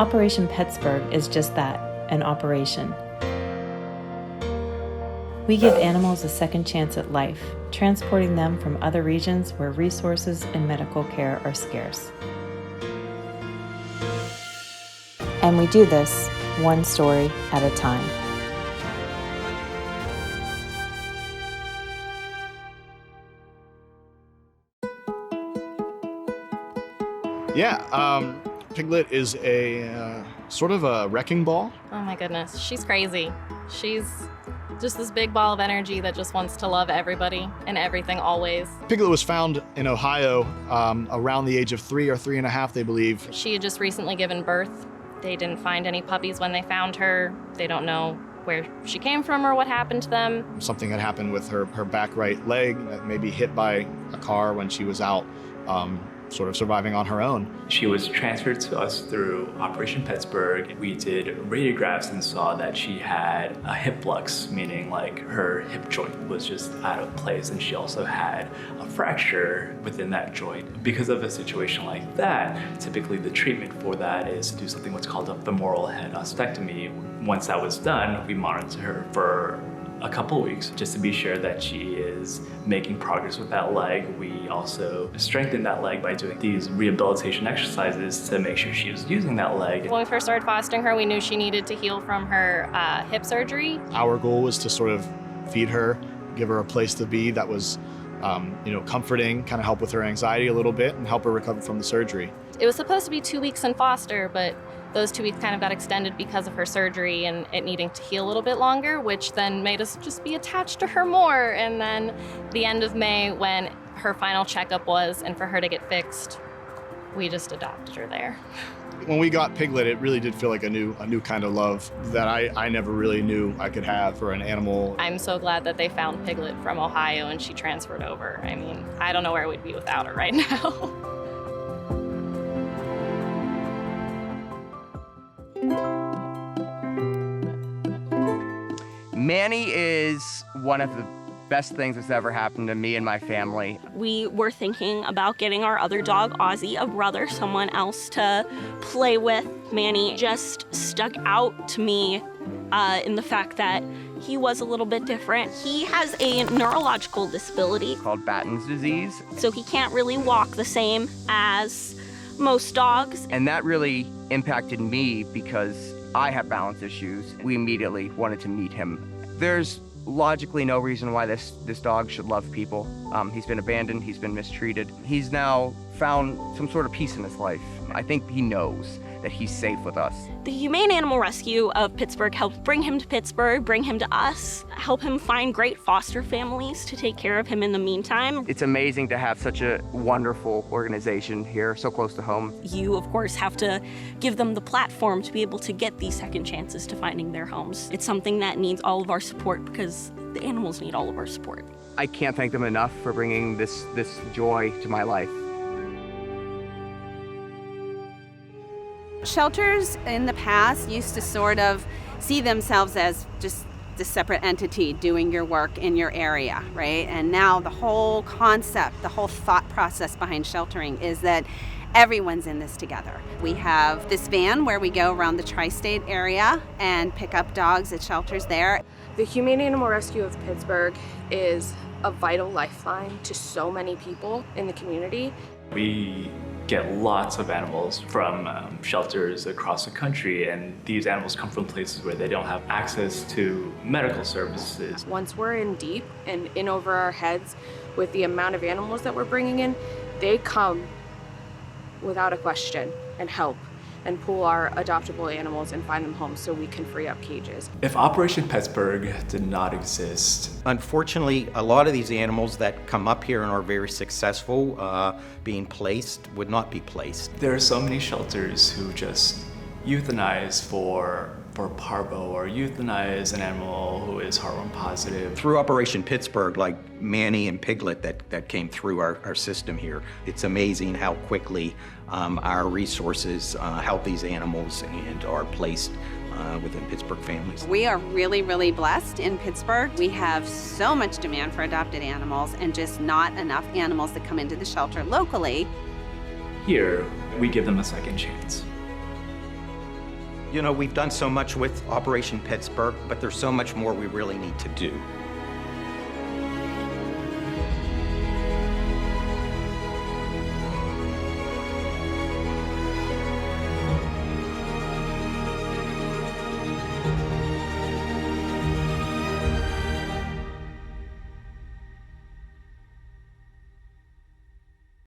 Operation PETSburgh is just that, an operation. We give animals a second chance at life, transporting them from other regions where resources and medical care are scarce. And we do this one story at a time. Yeah, Piglet is a sort of a wrecking ball. Oh my goodness, she's crazy. She's just this big ball of energy that just wants to love everybody and everything always. Piglet was found in Ohio around the age of 3 or 3.5, they believe. She had just recently given birth. They didn't find any puppies when they found her. They don't know where she came from or what happened to them. Something had happened with her back right leg, maybe hit by a car when she was out sort of surviving on her own. She was transferred to us through Operation PETSburgh. We did radiographs and saw that she had a hip flux, meaning like her hip joint was just out of place, and she also had a fracture within that joint. Because of a situation like that, typically the treatment for that is to do something what's called a femoral head ostectomy. Once that was done, we monitored her for a couple weeks just to be sure that she is making progress with that leg. We also strengthened that leg by doing these rehabilitation exercises to make sure she was using that leg. When we first started fostering her, we knew she needed to heal from her hip surgery. Our goal was to sort of feed her, give her a place to be that was comforting, kind of help with her anxiety a little bit and help her recover from the surgery. It was supposed to be 2 weeks in foster, but those 2 weeks kind of got extended because of her surgery and it needing to heal a little bit longer, which then made us just be attached to her more. And then the end of May, when her final checkup was, and for her to get fixed, we just adopted her there. When we got Piglet, it really did feel like a new kind of love that I never really knew I could have for an animal. I'm so glad that they found Piglet from Ohio and she transferred over. I mean, I don't know where we'd be without her right now. Manny is one of the best things that's ever happened to me and my family. We were thinking about getting our other dog, Ozzy, a brother, someone else to play with. Manny just stuck out to me in the fact that he was a little bit different. He has a neurological disability Called Batten's disease. So he can't really walk the same as most dogs. And that really impacted me because I have balance issues. We immediately wanted to meet him. There's logically no reason why this dog should love people. He's been abandoned, he's been mistreated. He's now found some sort of peace in his life. I think he knows that he's safe with us. The Humane Animal Rescue of Pittsburgh helped bring him to Pittsburgh, bring him to us, help him find great foster families to take care of him in the meantime. It's amazing to have such a wonderful organization here, so close to home. You, of course, have to give them the platform to be able to get these second chances to finding their homes. It's something that needs all of our support because the animals need all of our support. I can't thank them enough for bringing this joy to my life. Shelters in the past used to sort of see themselves as just this separate entity doing your work in your area, right? And now the whole concept, the whole thought process behind sheltering is that everyone's in this together. We have this van where we go around the tri-state area and pick up dogs at shelters there. The Humane Animal Rescue of Pittsburgh is a vital lifeline to so many people in the community. We get lots of animals from shelters across the country, and these animals come from places where they don't have access to medical services. Once we're in deep and in over our heads with the amount of animals that we're bringing in, they come without a question and help and pull our adoptable animals and find them homes so we can free up cages. If Operation PETSburgh did not exist, unfortunately, a lot of these animals that come up here and are very successful being placed would not be placed. there are so many shelters who just euthanize for parvo or euthanize an animal who is heartworm positive. Through Operation PETSburgh, like Manny and Piglet that came through our system here, it's amazing how quickly our resources help these animals and are placed within Pittsburgh families. We are really, really blessed in Pittsburgh. We have so much demand for adopted animals and just not enough animals that come into the shelter locally. Here, we give them a second chance. You know, we've done so much with Operation PETSburgh, but there's so much more we really need to do.